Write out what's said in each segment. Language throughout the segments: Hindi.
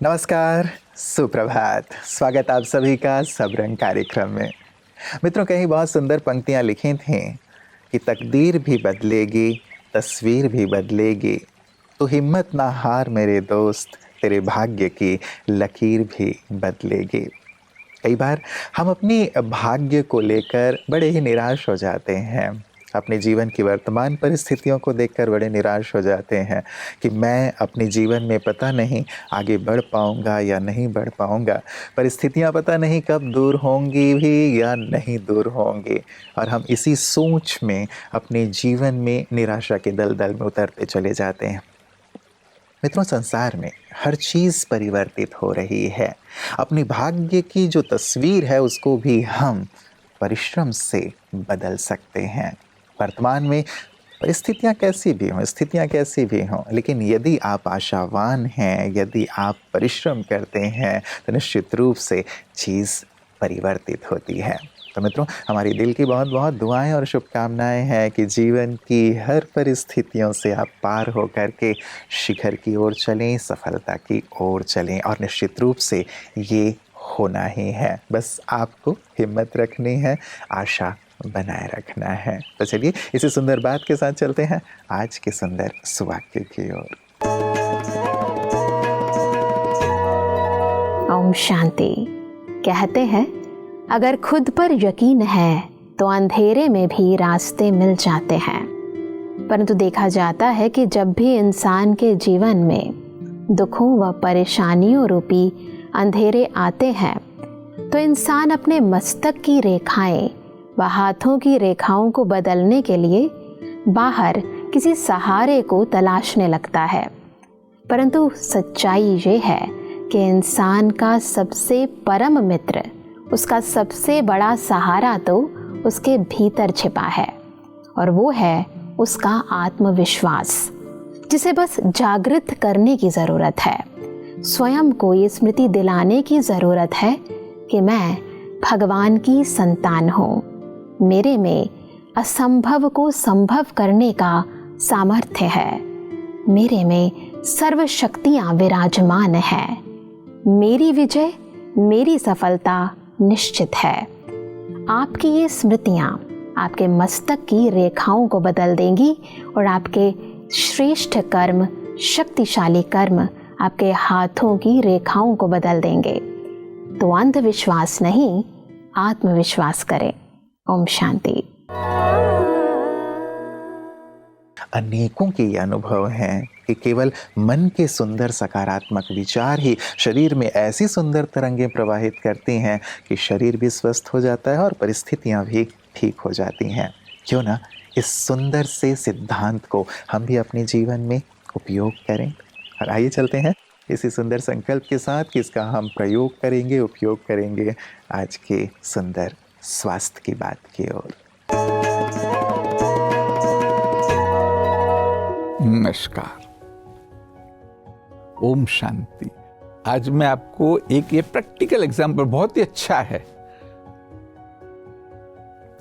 नमस्कार, सुप्रभात। स्वागत आप सभी का सब रंग कार्यक्रम में। मित्रों, कहीं बहुत सुंदर पंक्तियां लिखी थी कि तकदीर भी बदलेगी, तस्वीर भी बदलेगी, तो हिम्मत ना हार मेरे दोस्त, तेरे भाग्य की लकीर भी बदलेगी। कई बार हम अपनी भाग्य को लेकर बड़े ही निराश हो जाते हैं। अपने जीवन की वर्तमान परिस्थितियों को देखकर बड़े निराश हो जाते हैं कि मैं अपने जीवन में पता नहीं आगे बढ़ पाऊंगा या नहीं बढ़ पाऊंगा। परिस्थितियां पता नहीं कब दूर होंगी भी या नहीं दूर होंगी, और हम इसी सोच में अपने जीवन में निराशा के दलदल में उतरते चले जाते हैं। मित्रों, संसार में हर चीज़ परिवर्तित हो रही है। अपनी भाग्य की जो तस्वीर है उसको भी हम परिश्रम से बदल सकते हैं। वर्तमान में परिस्थितियाँ कैसी भी हों, स्थितियाँ कैसी भी हों, लेकिन यदि आप आशावान हैं, यदि आप परिश्रम करते हैं, तो निश्चित रूप से चीज़ परिवर्तित होती है। तो मित्रों, हमारी दिल की बहुत बहुत दुआएं और शुभकामनाएं हैं कि जीवन की हर परिस्थितियों से आप पार होकर के शिखर की ओर चलें, सफलता की ओर चलें, और निश्चित रूप से ये होना ही है। बस आपको हिम्मत रखनी है, आशा बनाए रखना है। तो चलिए इसी सुंदर बात के साथ चलते हैं आज के सुंदर सुवाक्य की ओर। ओम शांति। कहते हैं, अगर खुद पर यकीन है तो अंधेरे में भी रास्ते मिल जाते हैं। परंतु देखा जाता है कि जब भी इंसान के जीवन में दुखों व परेशानियों रूपी अंधेरे आते हैं तो इंसान अपने मस्तक की रेखाएं व हाथों की रेखाओं को बदलने के लिए बाहर किसी सहारे को तलाशने लगता है। परंतु सच्चाई ये है कि इंसान का सबसे परम मित्र, उसका सबसे बड़ा सहारा तो उसके भीतर छिपा है, और वो है उसका आत्मविश्वास, जिसे बस जागृत करने की ज़रूरत है। स्वयं को ये स्मृति दिलाने की ज़रूरत है कि मैं भगवान की संतान हूँ। मेरे में असंभव को संभव करने का सामर्थ्य है। मेरे में सर्व शक्तियाँ विराजमान हैं। मेरी विजय, मेरी सफलता निश्चित है। आपकी ये स्मृतियाँ आपके मस्तक की रेखाओं को बदल देंगी और आपके श्रेष्ठ कर्म, शक्तिशाली कर्म आपके हाथों की रेखाओं को बदल देंगे। तो अंधविश्वास नहीं, आत्मविश्वास करें। ओम शांति। अनेकों के ये अनुभव हैं कि केवल मन के सुंदर सकारात्मक विचार ही शरीर में ऐसी सुंदर तरंगें प्रवाहित करती हैं कि शरीर भी स्वस्थ हो जाता है और परिस्थितियां भी ठीक हो जाती हैं। क्यों ना इस सुंदर से सिद्धांत को हम भी अपने जीवन में उपयोग करें। और आइए चलते हैं इसी सुंदर संकल्प के साथ कि इसका हम प्रयोग करेंगे, उपयोग करेंगे आज के सुंदर स्वास्थ्य की बात की ओर। नमस्कार, ओम शांति। आज मैं आपको एक ये प्रैक्टिकल एग्जाम्पल, बहुत ही अच्छा है,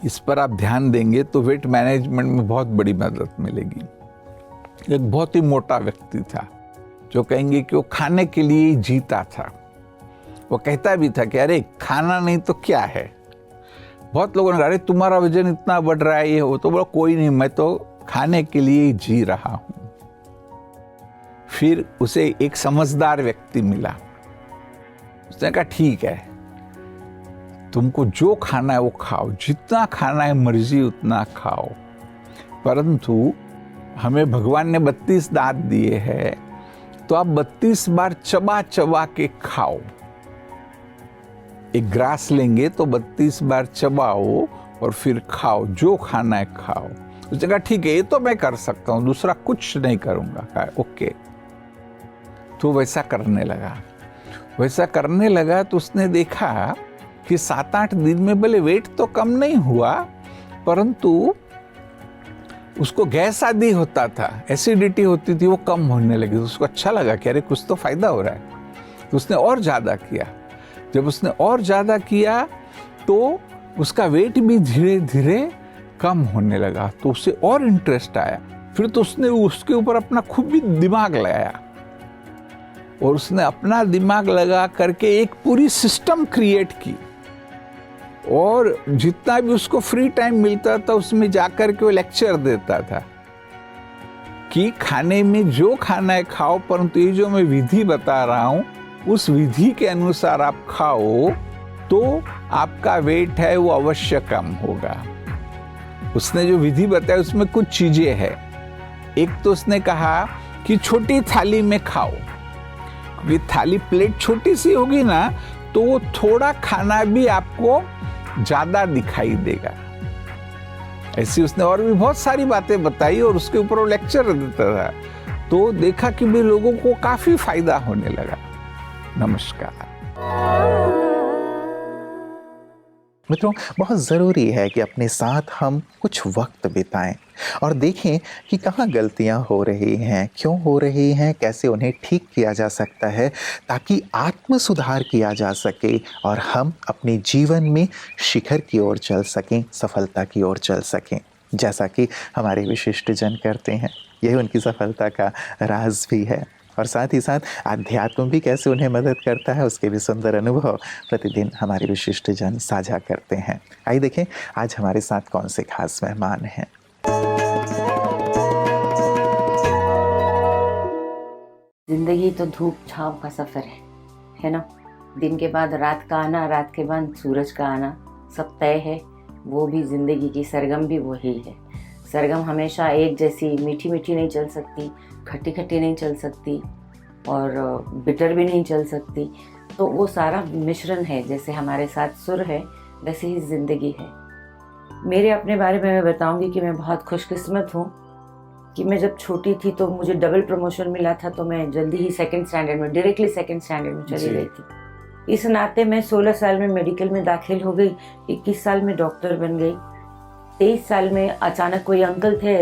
इस पर आप ध्यान देंगे तो वेट मैनेजमेंट में बहुत बड़ी मदद मिलेगी। एक बहुत ही मोटा व्यक्ति था जो कहेंगे कि वो खाने के लिए ही जीता था। वो कहता भी था कि अरे खाना नहीं तो क्या है। बहुत लोगों ने कहा, अरे तुम्हारा वजन इतना बढ़ रहा है, ये वो। तो बोला, कोई नहीं, मैं तो खाने के लिए ही जी रहा हूं। फिर उसे एक समझदार व्यक्ति मिला। उसने कहा, ठीक है, तुमको जो खाना है वो खाओ, जितना खाना है मर्जी उतना खाओ, परंतु हमें भगवान ने 32 दांत दिए हैं, तो आप 32 बार चबा चबा के खाओ। एक ग्रास लेंगे तो 32 बार चबाओ और फिर खाओ, जो खाना है खाओ। उसने कहा, ठीक है, ये तो मैं कर सकता हूँ, दूसरा कुछ नहीं करूँगा। कहा, ओके। तो वैसा करने लगा तो उसने देखा कि 7-8 दिन में भले वेट तो कम नहीं हुआ, परंतु उसको गैस आदि होता था, एसिडिटी होती थी, वो कम होने लगी। तो उसको अच्छा लगा कि अरे कुछ तो फायदा हो रहा है। तो उसने और ज़्यादा किया। जब उसने और ज़्यादा किया तो उसका वेट भी धीरे धीरे कम होने लगा। तो उसे और इंटरेस्ट आया। फिर तो उसने उसके ऊपर अपना खूब भी दिमाग लगाया और उसने अपना दिमाग लगा करके एक पूरी सिस्टम क्रिएट की, और जितना भी उसको फ्री टाइम मिलता था उसमें जाकर के वो लेक्चर देता था कि खाने में जो खाना है खाओ, परंतु ये जो मैं विधि बता रहा हूँ उस विधि के अनुसार आप खाओ तो आपका वेट है वो अवश्य कम होगा। उसने जो विधि बताई उसमें कुछ चीजें हैं। एक तो उसने कहा कि छोटी थाली में खाओ, क्योंकि थाली प्लेट छोटी सी होगी ना तो वो थोड़ा खाना भी आपको ज्यादा दिखाई देगा। ऐसी उसने और भी बहुत सारी बातें बताई और उसके ऊपर वो लेक्चर देता था, तो देखा कि भी लोगों को काफी फायदा होने लगा। नमस्कार मित्रों, बहुत ज़रूरी है कि अपने साथ हम कुछ वक्त बिताएं और देखें कि कहाँ गलतियां हो रही हैं, क्यों हो रही हैं, कैसे उन्हें ठीक किया जा सकता है, ताकि आत्म सुधार किया जा सके और हम अपने जीवन में शिखर की ओर चल सकें, सफलता की ओर चल सकें, जैसा कि हमारे विशिष्ट जन करते हैं। यही उनकी सफलता का राज भी है। और साथ ही साथ आध्यात्म भी कैसे उन्हें मदद करता है, उसके भी सुंदर अनुभव प्रतिदिन हमारे विशिष्ट जन साझा करते हैं। आइए देखें आज हमारे साथ कौन से खास मेहमान हैं। जिंदगी तो धूप छांव का सफर है ना। दिन के बाद रात का आना, रात के बाद सूरज का आना, सब तय है। वो भी जिंदगी की सरगम भी वही है। सरगम हमेशा एक जैसी मीठी मीठी नहीं चल सकती, खट्टी खट्टी नहीं चल सकती और बिटर भी नहीं चल सकती। तो वो सारा मिश्रण है। जैसे हमारे साथ सुर है वैसे ही ज़िंदगी है। मेरे अपने बारे में मैं बताऊंगी कि मैं बहुत खुशकिस्मत हूँ कि मैं जब छोटी थी तो मुझे डबल प्रमोशन मिला था, तो मैं जल्दी ही सेकंड स्टैंडर्ड में, डायरेक्टली सेकंड स्टैंडर्ड में चली गई थी। इस नाते मैं 16 साल में मेडिकल में दाखिल हो गई, 21 साल में डॉक्टर बन गई। 23 साल में अचानक कोई अंकल थे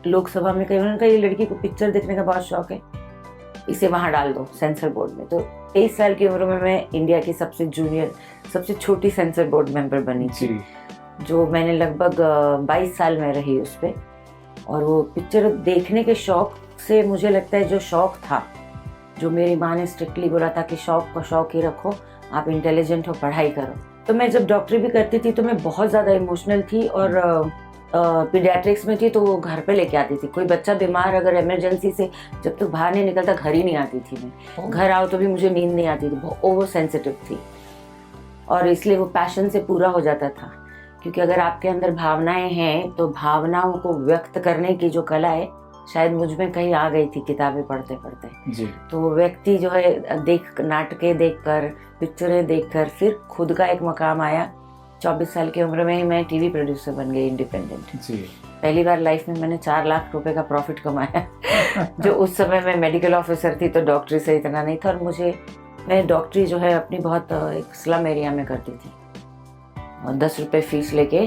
लोकसभा में, कहीं उन्होंने कहा ये लड़की को पिक्चर देखने का बहुत शौक है, इसे वहाँ डाल दो सेंसर बोर्ड में। तो 23 साल की उम्र में मैं इंडिया की सबसे जूनियर, सबसे छोटी सेंसर बोर्ड मेंबर बनी थी, जो मैंने लगभग 22 साल में रही उस पर। और वो पिक्चर देखने के शौक से मुझे लगता है जो शौक था, जो मेरी माँ ने स्ट्रिक्टली बोला था कि शौक को शौक ही रखो, आप इंटेलिजेंट हो, पढ़ाई करो। तो मैं जब डॉक्टरी भी करती थी तो मैं बहुत ज़्यादा इमोशनल थी और पीडियाट्रिक्स में थी, तो वो घर पे लेके आती थी। कोई बच्चा बीमार अगर इमरजेंसी से जब तक बाहर नहीं निकलता, घर ही नहीं आती थी मैं। घर आओ तो भी मुझे नींद नहीं आती थी, बहुत ओवर सेंसिटिव थी। और इसलिए वो पैशन से पूरा हो जाता था, क्योंकि अगर आपके अंदर भावनाएं हैं तो भावनाओं को व्यक्त करने की जो कला है शायद मुझ में कहीं आ गई थी किताबें पढ़ते पढ़ते जी। तो वो व्यक्ति जो है नाटकें देखकर, पिक्चरें देखकर फिर खुद का एक मकाम आया। 24 साल की उम्र में ही मैं टीवी प्रोड्यूसर बन गई, इंडिपेंडेंट जी। पहली बार लाइफ में मैंने 4 लाख रुपए का प्रॉफिट कमाया जो उस समय मैं मेडिकल ऑफिसर थी तो डॉक्टरी से इतना नहीं था। और मैं डॉक्टरी जो है अपनी बहुत एक स्लम एरिया में करती थी और 10 रुपए फीस लेके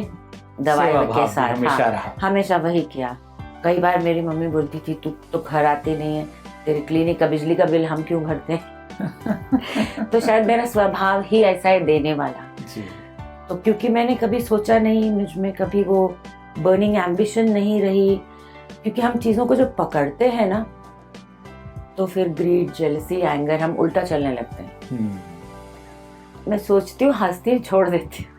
दवाई के साथ हमेशा वही किया। कई बार मेरी मम्मी बोलती थी तू तो घर आती नहीं है, तेरी क्लिनिक का बिजली का बिल हम क्यों भरते हैं तो शायद मेरा स्वभाव ही ऐसा है देने वाला जी। तो क्योंकि मैंने कभी सोचा नहीं, मुझ में कभी वो बर्निंग एम्बिशन नहीं रही, क्योंकि हम चीज़ों को जब पकड़ते हैं ना तो फिर ग्रीड, जेलसी, एंगर हम उल्टा चलने लगते हैं। मैं सोचती हूँ, हंसती हूँ, छोड़ देती हूँ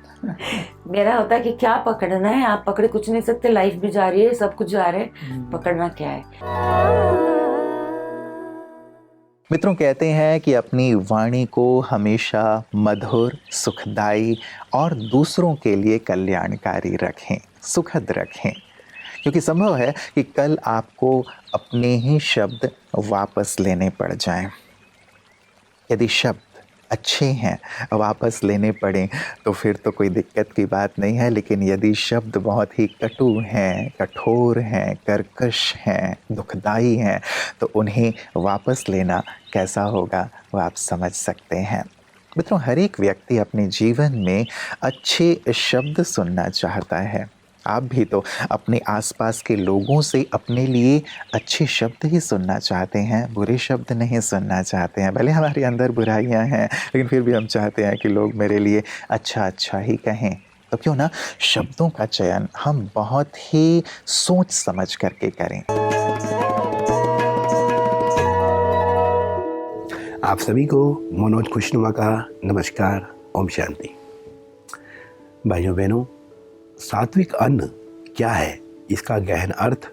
मेरा होता है कि क्या पकड़ना है, आप पकड़े कुछ नहीं सकते, लाइफ भी जा रही है, सब कुछ जा रहा है, पकड़ना क्या है। मित्रों, कहते हैं कि अपनी वाणी को हमेशा मधुर, सुखदायी और दूसरों के लिए कल्याणकारी रखें, सुखद रखें, क्योंकि संभव है कि कल आपको अपने ही शब्द वापस लेने पड़ जाएं। यदि शब्द अच्छे हैं वापस लेने पड़ें तो फिर तो कोई दिक्कत की बात नहीं है, लेकिन यदि शब्द बहुत ही कटु हैं, कठोर हैं, कर्कश हैं, दुखदाई हैं तो उन्हें वापस लेना कैसा होगा वो आप समझ सकते हैं। मित्रों, हर एक व्यक्ति अपने जीवन में अच्छे शब्द सुनना चाहता है। आप भी तो अपने आसपास के लोगों से अपने लिए अच्छे शब्द ही सुनना चाहते हैं, बुरे शब्द नहीं सुनना चाहते हैं। भले हमारे अंदर बुराइयां हैं लेकिन फिर भी हम चाहते हैं कि लोग मेरे लिए अच्छा अच्छा ही कहें। तो क्यों ना शब्दों का चयन हम बहुत ही सोच समझ करके करें। आप सभी को मनोज खुशनुमा का नमस्कार। ओम शांति। भाइयों बहनों, सात्विक अन्न क्या है, इसका गहन अर्थ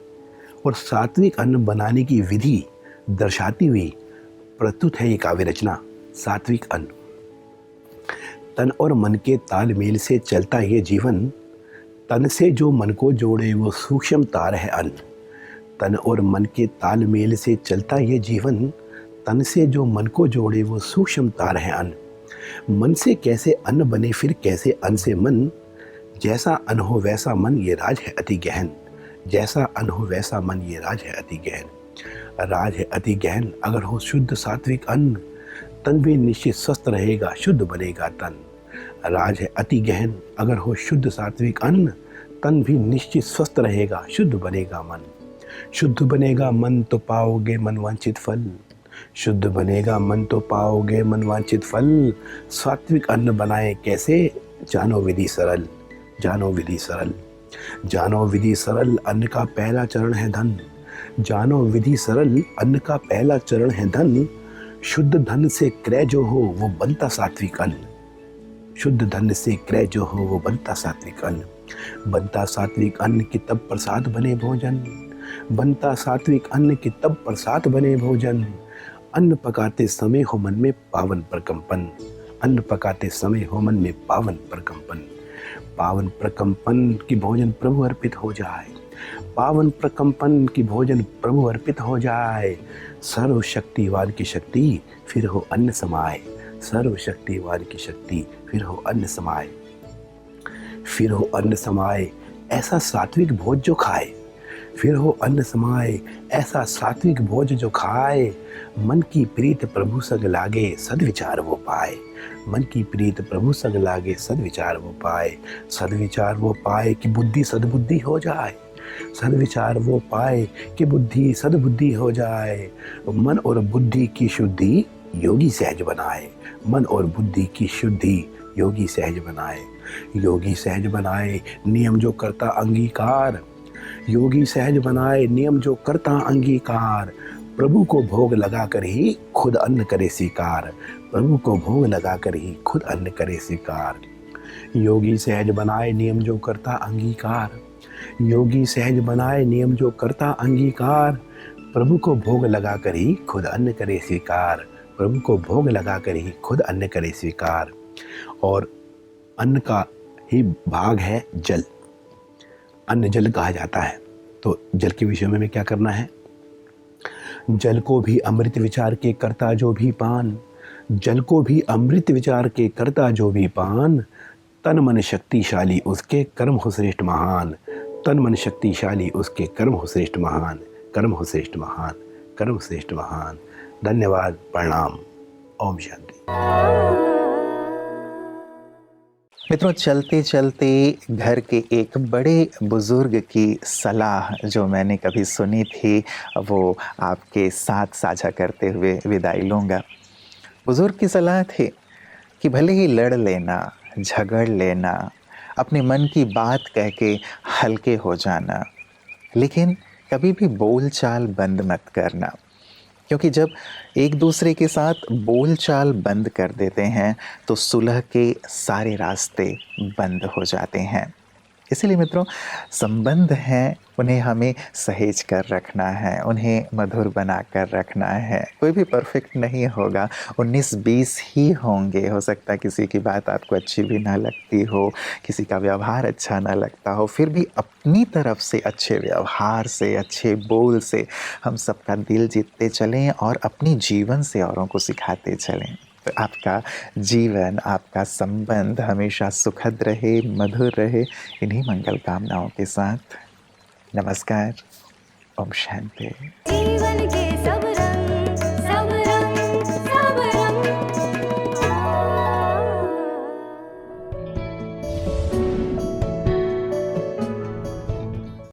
और सात्विक अन्न बनाने की विधि दर्शाती हुई प्रस्तुत है ये काव्य रचना सात्विक अन्न। तन और मन के तालमेल से चलता ये जीवन, तन से जो मन को जोड़े वो सूक्ष्म तार है अन्न। तन और मन के तालमेल से चलता ये जीवन, तन से जो मन को जोड़े वो सूक्ष्म तार है अन्न। मन से कैसे अन्न बने, फिर कैसे अन्न से मन। जैसा अन्न हो वैसा मन, ये राज है अति गहन। जैसा अन्न हो वैसा मन, ये राज है अति गहन। राज है अति गहन अगर हो शुद्ध सात्विक अन्न, तन भी निश्चित स्वस्थ रहेगा, शुद्ध बनेगा तन। राज है अति गहन अगर हो शुद्ध सात्विक अन्न, तन भी निश्चित स्वस्थ रहेगा, शुद्ध बनेगा मन। शुद्ध बनेगा मन तो पाओगे मनवांछित फल। शुद्ध बनेगा मन तो पाओगे मनवांछित फल। सात्विक अन्न बनाए कैसे, जानो विधि सरल। जानो विधि सरल। जानो विधि सरल, अन्न का पहला चरण है धन। जानो विधि सरल, अन्न का पहला चरण है धन। शुद्ध धन से क्रय जो हो वो बनता सात्विक अन्न। शुद्ध धन से क्रय जो हो वो बनता सात्विक अन्न। बनता सात्विक अन्न की तब प्रसाद बने भोजन। बनता सात्विक अन्न की तब प्रसाद बने भोजन। अन्न पकाते समय हो मन में पावन प्रकंपन। अन्न पकाते समय हो मन में पावन प्रकंपन। पावन प्रकंपन की भोजन प्रभु अर्पित हो जाए। पावन प्रकंपन की भोजन प्रभु अर्पित हो जाए। सर्वशक्तिवान की शक्ति फिर हो अन्न समाए। सर्वशक्तिवान की शक्ति फिर हो अन्न समाए। फिर हो अन्न समाए ऐसा सात्विक भोज जो खाए। फिर हो अन्न समाए ऐसा सात्विक भोज जो खाए। मन की प्रीत प्रभु संग लागे, सद्विचार वो पाए। मन की प्रीत प्रभु संग लागे, सद्विचार वो पाए। सद्विचार वो पाए कि बुद्धि सद्बुद्धि हो जाए। सद्विचार वो पाए कि बुद्धि सद्बुद्धि हो जाए। मन और बुद्धि की शुद्धि योगी सहज बनाए। मन और बुद्धि की शुद्धि योगी सहज बनाए। योगी सहज बनाए नियम जो करता अंगीकार। योगी सहज बनाए नियम जो करता अंगीकार। प्रभु को भोग लगा कर ही खुद अन्न करे स्वीकार। प्रभु को भोग लगा कर ही खुद अन्न करे स्वीकार। योगी सहज बनाए नियम जो करता अंगीकार। योगी सहज बनाए नियम जो करता अंगीकार। प्रभु को भोग लगा कर ही खुद अन्न करे स्वीकार। प्रभु को भोग लगा कर ही खुद अन्न करे स्वीकार। और अन्न का ही भाग है जल। अन्न जल कहा जाता है। तो जल के विषय में क्या करना है। जल को भी अमृत विचार के करता जो भी पान। जल को भी अमृत विचार के करता जो भी पान। तन मन शक्तिशाली उसके कर्म हो श्रेष्ठ महान। तन मन शक्तिशाली उसके कर्म हो श्रेष्ठ महान। कर्म हो श्रेष्ठ महान। कर्म श्रेष्ठ महान। धन्यवाद। प्रणाम। ओम शांति। मित्रों, चलते चलते घर के एक बड़े बुजुर्ग की सलाह जो मैंने कभी सुनी थी वो आपके साथ साझा करते हुए विदाई लूँगा। बुजुर्ग की सलाह थी कि भले ही लड़ लेना, झगड़ लेना, अपने मन की बात कह के हल्के हो जाना, लेकिन कभी भी बोलचाल बंद मत करना। क्योंकि जब एक दूसरे के साथ बोलचाल बंद कर देते हैं तो सुलह के सारे रास्ते बंद हो जाते हैं। इसीलिए मित्रों, संबंध हैं उन्हें हमें सहेज कर रखना है, उन्हें मधुर बना कर रखना है। कोई भी परफेक्ट नहीं होगा, 19-20 ही होंगे। हो सकता है किसी की बात आपको अच्छी भी ना लगती हो, किसी का व्यवहार अच्छा ना लगता हो, फिर भी अपनी तरफ से अच्छे व्यवहार से, अच्छे बोल से हम सबका दिल जीतते चलें और अपनी जीवन से औरों को सिखाते चलें। तो आपका जीवन, आपका संबंध हमेशा सुखद रहे, मधुर रहे। इन्हीं मंगल कामनाओं के साथ नमस्कार। ओम शांति। जीवन के